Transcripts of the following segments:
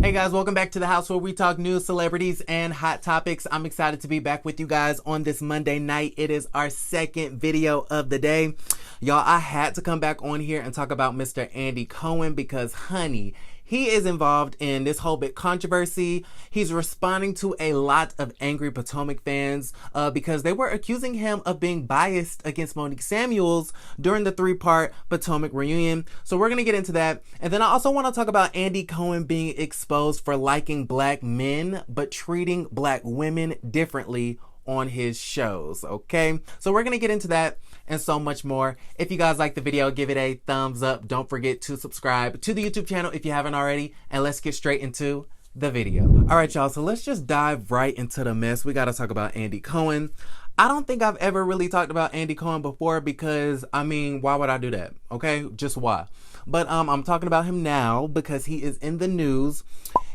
Hey guys, welcome back to the house where we talk news, celebrities, and hot topics. I'm excited to be back with you guys on this Monday night. It is our second video of the day. Y'all, I had to come back on here and talk about Mr. Andy Cohen because, honey, he is involved in this whole big controversy. He's responding to a lot of angry Potomac fans because they were accusing him of being biased against Monique Samuels during the three-part Potomac reunion. So we're going to get into that. And then I also want to talk about Andy Cohen being exposed for liking black men but treating black women differently on his shows, okay? So we're gonna get into that and so much more. If you guys like the video, give it a thumbs up. Don't forget to subscribe to the YouTube channel if you haven't already, and let's get straight into the video. All right, y'all, so let's just dive right into the mess. We gotta talk about Andy Cohen. I don't think I've ever really talked about Andy Cohen before because, I mean, why would I do that? Okay, just why? But I'm talking about him now because he is in the news.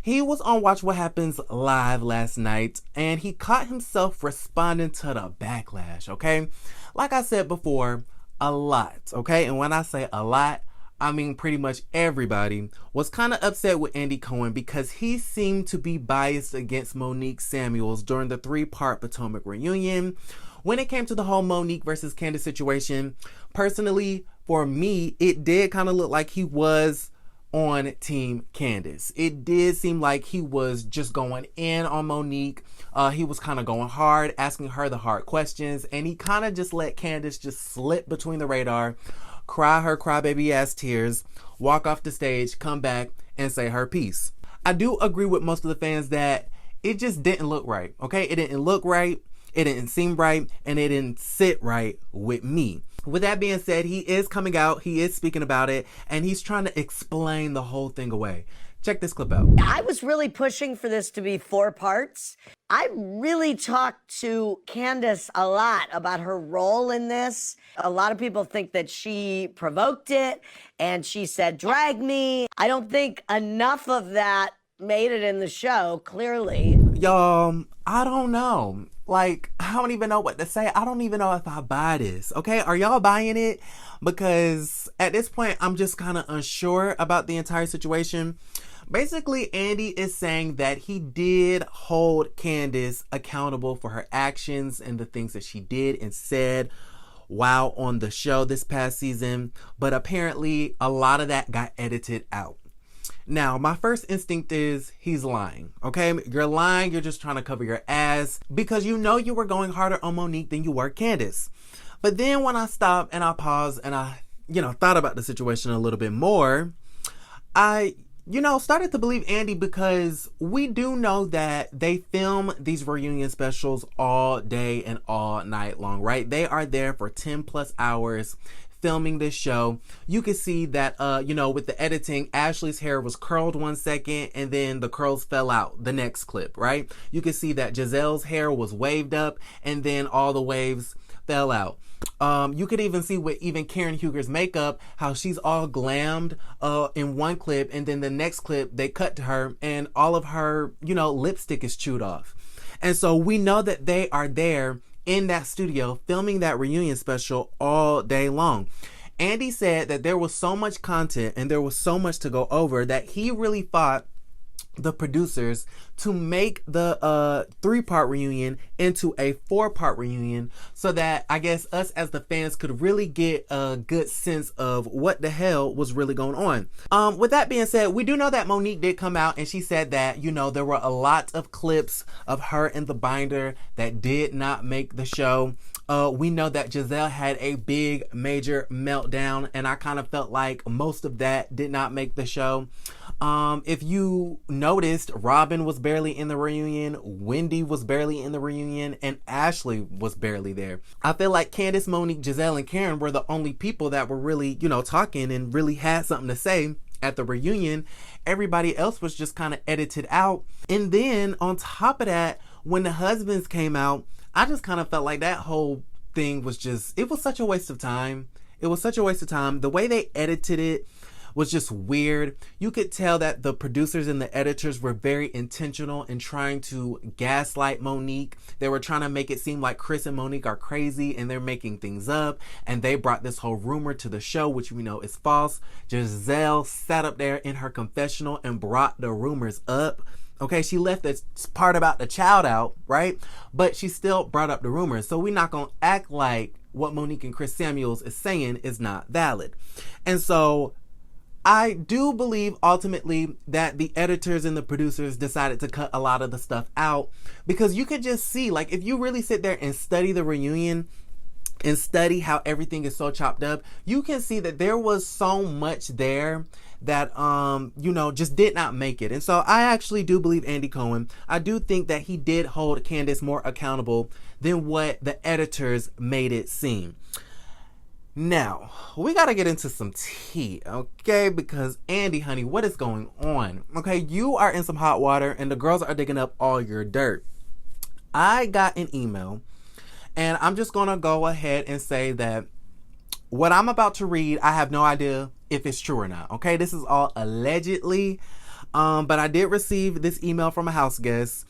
He was on Watch What Happens Live last night, and he caught himself responding to the backlash, okay? Like I said before, a lot, okay? And when I say a lot, I mean pretty much everybody was kind of upset with Andy Cohen because he seemed to be biased against Monique Samuels during the three-part Potomac reunion. When it came to the whole Monique versus Candace situation, personally, for me, it did kind of look like he was on Team Candace. It did seem like he was just going in on Monique. He was kind of going hard, asking her the hard questions, and he kind of just let Candace just slip between the radar, cry her crybaby ass tears, walk off the stage, come back, and say her piece. I do agree with most of the fans that it just didn't look right, okay? It didn't look right, it didn't seem right, and it didn't sit right with me. With that being said, he is coming out, he is speaking about it, and he's trying to explain the whole thing away. Check this clip out. I was really pushing for this to be 4 parts. I really talked to Candace a lot about her role in this. A lot of people think that she provoked it and she said, drag me. I don't think enough of that made it in the show, clearly. Y'all, I don't know. Like, I don't even know what to say. I don't even know if I buy this, okay? Are y'all buying it? Because at this point, I'm just kind of unsure about the entire situation. Basically, Andy is saying that he did hold Candace accountable for her actions and the things that she did and said while on the show this past season. But apparently, a lot of that got edited out. Now, my first instinct is he's lying, okay? You're lying. You're just trying to cover your ass because you know you were going harder on Monique than you were Candace. But then when I stopped and I paused and I, thought about the situation a little bit more, I, started to believe Andy because we do know that they film these reunion specials all day and all night long, right? They are there for 10 plus hours filming this show. You can see that, with the editing, Ashley's hair was curled 1 second and then the curls fell out the next clip, right? You can see that Giselle's hair was waved up and then all the waves fell out. You could even see with even Karen Huger's makeup, how she's all glammed in one clip and then the next clip they cut to her and all of her, lipstick is chewed off. And so we know that they are there in that studio filming that reunion special all day long. Andy said that there was so much content and there was so much to go over that he really fought the producers to make the 3-part reunion into a 4-part reunion so that I guess us as the fans could really get a good sense of what the hell was really going on. With that being said, we do know that Monique did come out and she said that, there were a lot of clips of her in the binder that did not make the show. We know that Giselle had a big major meltdown and I kind of felt like most of that did not make the show. If you noticed, Robin was barely in the reunion, Wendy was barely in the reunion, and Ashley was barely there. I feel like Candace, Monique, Giselle, and Karen were the only people that were really, talking and really had something to say at the reunion. Everybody else was just kind of edited out. And then on top of that, when the husbands came out, I just kind of felt like that whole thing was just, it was such a waste of time. It was such a waste of time. The way they edited it was just weird. You could tell that the producers and the editors were very intentional in trying to gaslight Monique. They were trying to make it seem like Chris and Monique are crazy and they're making things up, and they brought this whole rumor to the show, which we know is false. Giselle sat up there in her confessional and brought the rumors up. Okay, she left this part about the child out, right? But she still brought up the rumors. So we're not going to act like what Monique and Chris Samuels is saying is not valid. And so I do believe ultimately that the editors and the producers decided to cut a lot of the stuff out, because you could just see, like, if you really sit there and study the reunion and study how everything is so chopped up, you can see that there was so much there that, just did not make it. And so I actually do believe Andy Cohen. I do think that he did hold Candace more accountable than what the editors made it seem. Now, we got to get into some tea, okay? Because Andy, honey, what is going on? Okay, you are in some hot water and the girls are digging up all your dirt. I got an email, and I'm just going to go ahead and say that what I'm about to read, I have no idea if it's true or not. Okay, this is all allegedly, but I did receive this email from a house guest,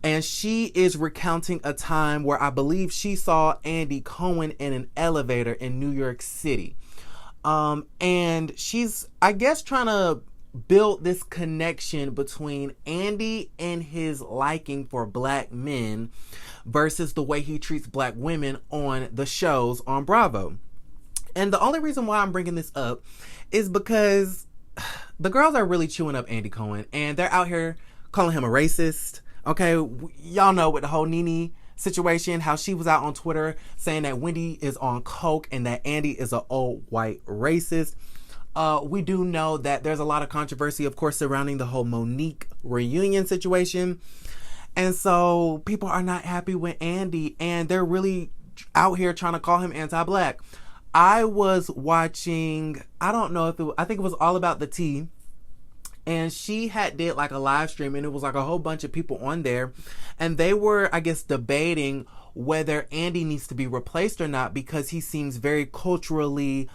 and she is recounting a time where I believe she saw Andy Cohen in an elevator in New York City. And she's, I guess, trying to build this connection between Andy and his liking for black men versus the way he treats black women on the shows on Bravo. And the only reason why I'm bringing this up is because the girls are really chewing up Andy Cohen, and they're out here calling him a racist. Okay, y'all know with the whole Nene situation, how she was out on Twitter saying that Wendy is on coke and that Andy is an old white racist. We do know that there's a lot of controversy, of course, surrounding the whole Monique reunion situation. And so people are not happy with Andy, and they're really out here trying to call him anti-black. I was watching, I don't know if I think it was All About the Tea, and she did like a live stream, and it was like a whole bunch of people on there, and they were, I guess, debating whether Andy needs to be replaced or not, because he seems very culturally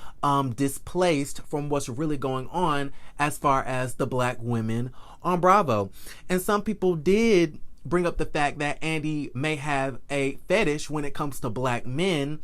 displaced from what's really going on as far as the black women on Bravo. And some people did bring up the fact that Andy may have a fetish when it comes to black men,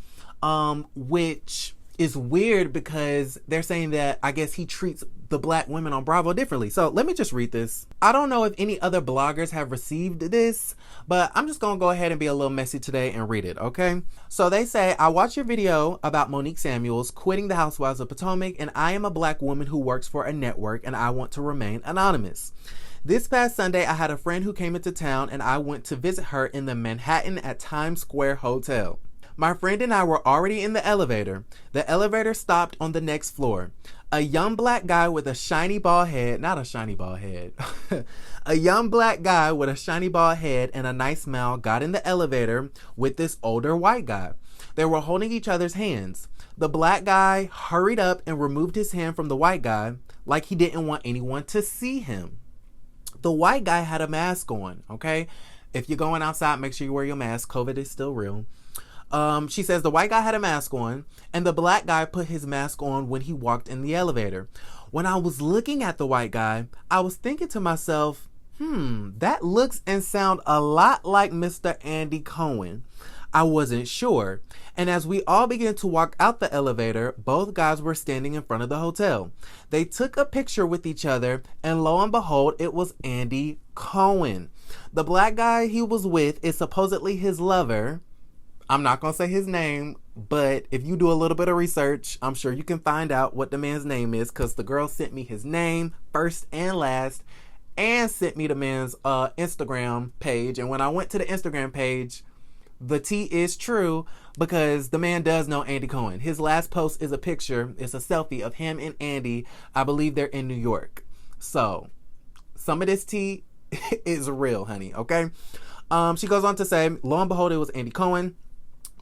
which is weird because they're saying that I guess he treats the black women on Bravo differently. So let me just read this. I don't know if any other bloggers have received this, but I'm just gonna go ahead and be a little messy today and read it, okay? So they say, I watched your video about Monique Samuels quitting the Housewives of Potomac, and I am a black woman who works for a network, and I want to remain anonymous. This past Sunday, I had a friend who came into town, and I went to visit her in the Manhattan at Times Square Hotel. My friend and I were already in the elevator. The elevator stopped on the next floor. A young black guy with a shiny bald head, not a shiny bald head, a young black guy with a shiny bald head and a nice smile got in the elevator with this older white guy. They were holding each other's hands. The black guy hurried up and removed his hand from the white guy like he didn't want anyone to see him. The white guy had a mask on, okay? If you're going outside, make sure you wear your mask. COVID is still real. She says the white guy had a mask on, and the black guy put his mask on when he walked in the elevator. When I was looking at the white guy, I was thinking to myself, that looks and sound a lot like Mr. Andy Cohen. I wasn't sure. And as we all began to walk out the elevator, both guys were standing in front of the hotel. They took a picture with each other, and lo and behold, it was Andy Cohen. The black guy he was with is supposedly his lover. I'm not going to say his name, but if you do a little bit of research, I'm sure you can find out what the man's name is, because the girl sent me his name first and last and sent me the man's Instagram page. And when I went to the Instagram page, the tea is true, because the man does know Andy Cohen. His last post is a picture. It's a selfie of him and Andy. I believe they're in New York. So some of this tea is real, honey. Okay. She goes on to say, lo and behold, it was Andy Cohen.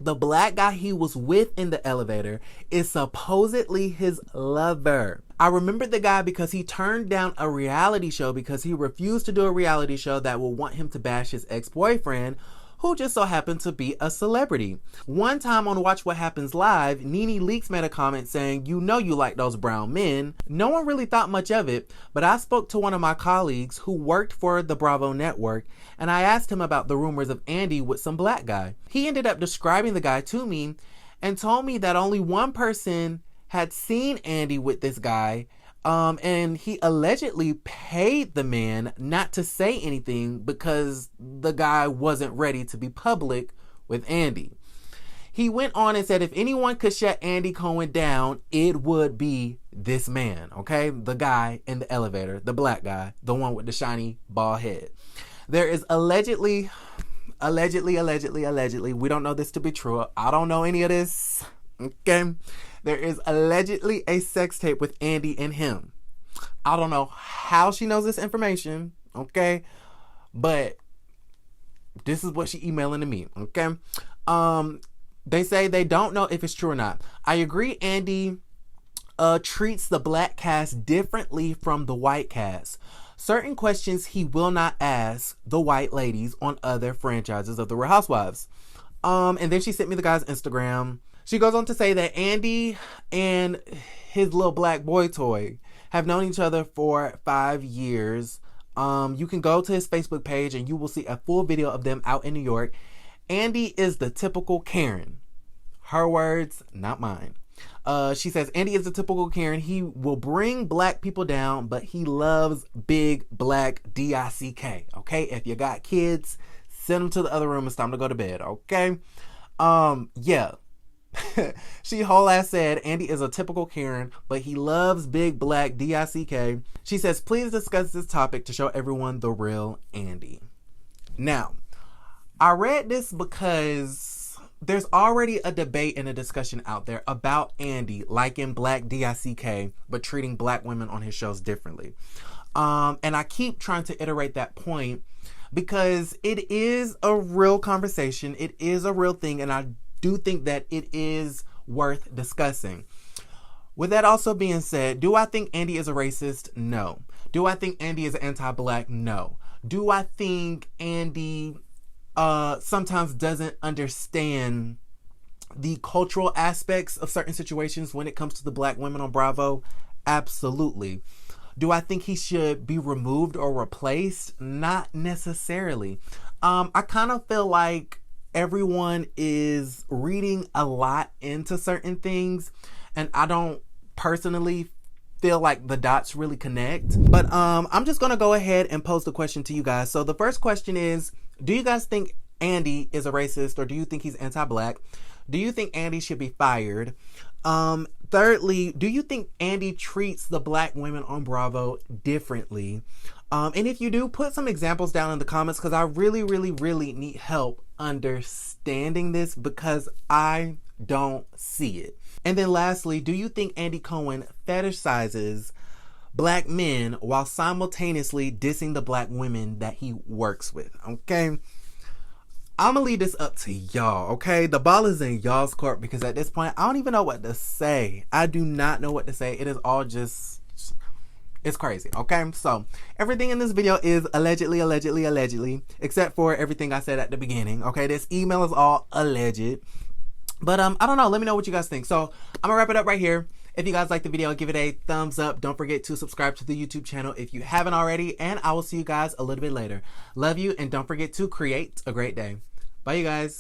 The black guy he was with in the elevator is supposedly his lover. I remember the guy because he turned down a reality show because he refused to do a reality show that would want him to bash his ex-boyfriend, who just so happened to be a celebrity. One time on Watch What Happens Live, Nene Leakes made a comment saying, "You know you like those brown men." No one really thought much of it, but I spoke to one of my colleagues who worked for the Bravo network, and I asked him about the rumors of Andy with some black guy. He ended up describing the guy to me and told me that only one person had seen Andy with this guy, and he allegedly paid the man not to say anything because the guy wasn't ready to be public with Andy. He went on and said if anyone could shut Andy Cohen down, it would be this man, okay? The guy in the elevator, the black guy, the one with the shiny bald head. There is allegedly, we don't know this to be true. I don't know any of this, okay? There is allegedly a sex tape with Andy and him. I don't know how she knows this information, okay? But this is what she emailing to me, okay? They say they don't know if it's true or not. I agree Andy treats the black cast differently from the white cast. Certain questions he will not ask the white ladies on other franchises of the Real Housewives. And then she sent me the guy's Instagram. She goes on to say that Andy and his little black boy toy have known each other for 5 years. You can go to his Facebook page and you will see a full video of them out in New York. Andy is the typical Karen. Her words, not mine. She says, Andy is the typical Karen. He will bring black people down, but he loves big black DICK. Okay? If you got kids, send them to the other room. It's time to go to bed. Okay? Yeah. She whole ass said Andy is a typical Karen, but he loves big black DICK. She says, please discuss this topic to show everyone the real Andy. Now, I read this because there's already a debate and a discussion out there about Andy liking black DICK, but treating black women on his shows differently. And I keep trying to iterate that point because it is a real conversation. It is a real thing. And I do think that it is worth discussing. With that also being said, do I think Andy is a racist? No. Do I think Andy is anti-black? No. Do I think Andy sometimes doesn't understand the cultural aspects of certain situations when it comes to the black women on Bravo? Absolutely. Do I think he should be removed or replaced? Not necessarily. I kind of feel like everyone is reading a lot into certain things, and I don't personally feel like the dots really connect. But I'm just gonna go ahead and pose the question to you guys. So the first question is, do you guys think Andy is a racist, or do you think he's anti-black? Do you think Andy should be fired? Thirdly, do you think Andy treats the black women on Bravo differently? And if you do, put some examples down in the comments, because I really need help understanding this because I don't see it. And then lastly, do you think Andy Cohen fetishizes black men while simultaneously dissing the black women that he works with? Okay, I'm gonna leave this up to y'all. Okay, the ball is in y'all's court, because at this point I don't even know what to say. I do not know what to say. It is all just, it's crazy. Okay, so everything in this video is allegedly, except for everything I said at the beginning. Okay, this email is all alleged. But I don't know. Let me know what you guys think. So I'm gonna wrap it up right here. If you guys like the video, give it a thumbs up. Don't forget to subscribe to the YouTube channel if you haven't already. And I will see you guys a little bit later. Love you, and don't forget to create a great day. Bye, you guys.